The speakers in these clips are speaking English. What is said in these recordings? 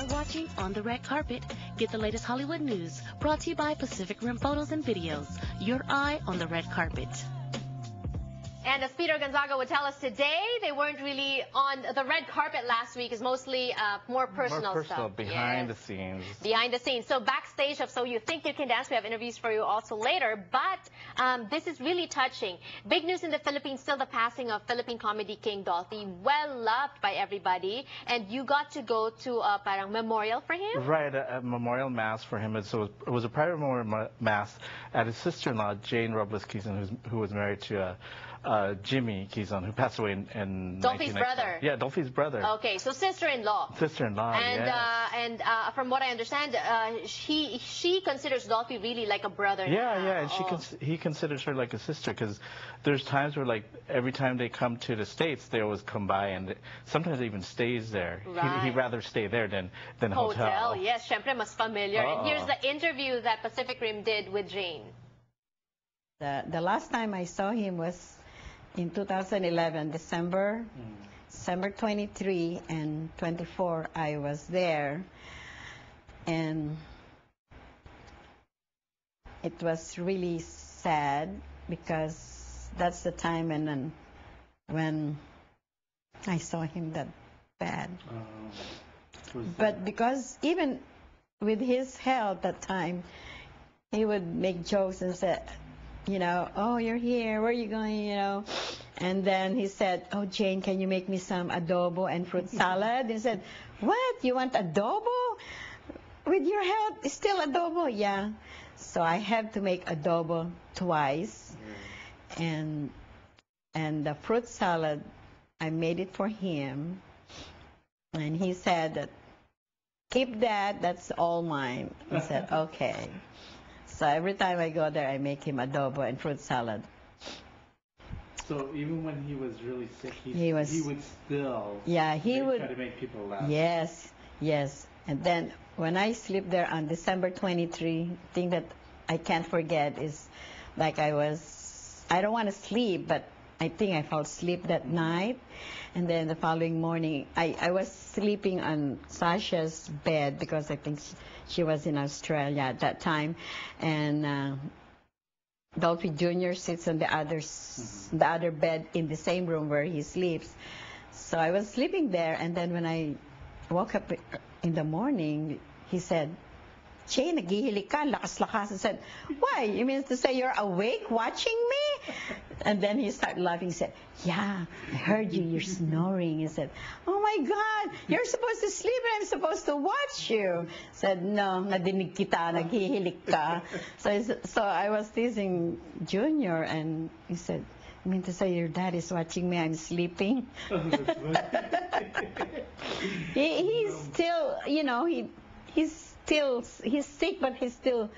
are watching On the Red Carpet. Get the latest Hollywood news brought to you by Pacific Rim Photos and Videos. Your eye on the red carpet. And as Peter Gonzaga would tell us today, they weren't really on the red carpet last week. It's mostly more personal stuff. Behind the scenes. Behind the scenes. So backstage of So You Think You Can Dance, we have interviews for you also later. But this is really touching. Big news in the Philippines, still the passing of Philippine comedy king Dolphy. Well loved by everybody. And you got to go to a parang memorial for him? Right, a memorial mass for him. So it was a private memorial mass at his sister-in-law, Jane Robles Quezon, who was married to Jimmy Quezon, who passed away in Dolphy's brother. Yeah, Dolphy's brother. Okay, so sister-in-law. Sister-in-law, and from what I understand, she considers Dolphy really like a brother. Yeah, and he considers her like a sister, because there's times where, like, every time they come to the States, they always come by, and sometimes he even stays there. Right. He'd rather stay there than hotel. Yes, syempre mas familiar. And here's the interview that Pacific Rim did with Jane. The last time I saw him was in 2011, December 23 and 24, I was there, and it was really sad because that's the time when I saw him that bad. But because even with his health at that time, he would make jokes and say, you know, oh, you're here, where are you going, you know? And then he said, oh, Jane, can you make me some adobo and fruit salad? And he said, what, you want adobo? With your health, it's still adobo? Yeah. So I have to make adobo twice. And the fruit salad, I made it for him. And he said that, keep that, that's all mine. I said, okay. So every time I go there, I make him adobo and fruit salad. So even when he was really sick, he would still try to make people laugh. Yes. And then when I sleep there on December 23, thing that I can't forget is like I don't want to sleep, but I think I fell asleep that night. And then the following morning, I was sleeping on Sasha's bed because I think she was in Australia at that time. And Dolphy Jr. sits on the other bed in the same room where he sleeps. So I was sleeping there, and then when I woke up in the morning, he said, Jane, naghihilik ka, lakas-lakas. I said, why? You mean to say you're awake watching me? And then he started laughing. He said, yeah, I heard you, you're snoring. He said, oh my God, you're supposed to sleep and I'm supposed to watch you. I said, no, nadinig kita, naghihilik ka. So I was teasing Junior, and he said, you mean to say your dad is watching me, I'm sleeping? He's still, you know, he's sick, but he still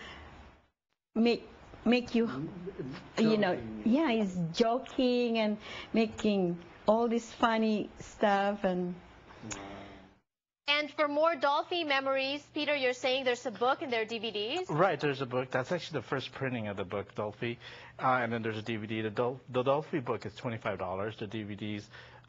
make you, you know, yeah, he's joking and making all this funny stuff. And for more Dolphy memories, Peter, you're saying there's a book and there are DVDs? Right, there's a book. That's actually the first printing of the book, Dolphy. And then there's a DVD. The Dolphy book is $25. The DVDs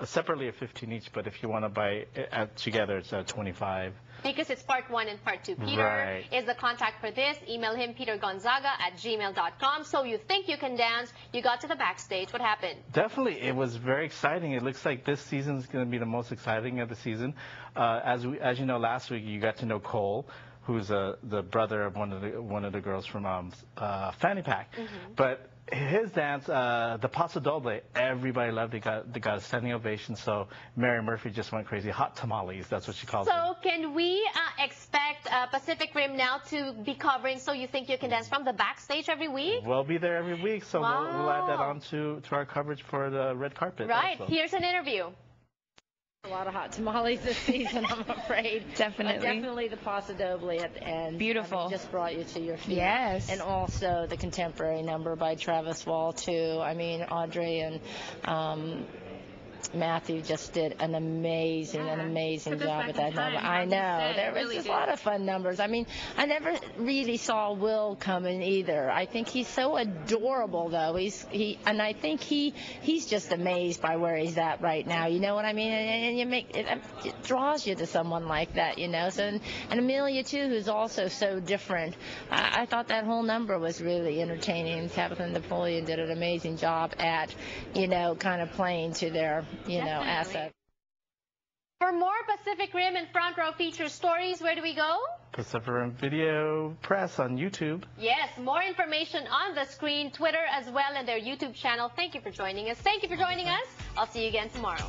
separately are $15 each, but if you want to buy it together, it's $25. Because it's part 1 and part 2. Peter is the contact for this. Email him, petergonzaga@gmail.com. So You Think You Can Dance. You got to the backstage. What happened? Definitely. It was very exciting. It looks like this season is going to be the most exciting of the season. As you know, last week you got to know Cole, who's the brother of one of the girls from Fanny Pack. But his dance, the Paso Doble, everybody loved it. They got a standing ovation. So Mary Murphy just went crazy. Hot tamales, that's what she calls it. So can we expect Pacific Rim now to be covering So You Think You Can Dance from the backstage every week? We'll be there every week, so we'll add that on to our coverage for the red carpet. Right. Also. Here's an interview. A lot of hot tamales this season, I'm afraid. Definitely. Definitely the Paso Doble at the end. Beautiful. I mean, just brought you to your feet. Yes. And also the contemporary number by Travis Wall, too. I mean, Audrey and Matthew just did an amazing Took us job back with in that time, number. how I you know. said, There was really just a did. lot of fun numbers. I mean, I never really saw Will coming either. I think he's so adorable, though. And I think he's just amazed by where he's at right now. You know what I mean? And it draws you to someone like that, you know. So and Amelia too, who's also so different. I thought that whole number was really entertaining. Captain Napoleon did an amazing job at, you know, kind of playing to their, you know, asset. For more Pacific Rim and Front Row feature stories, where do we go? Pacific Rim Video Press on YouTube. Yes, more information on the screen, Twitter as well, and their YouTube channel. Thank you for joining us. Thank you for joining us. I'll see you again tomorrow.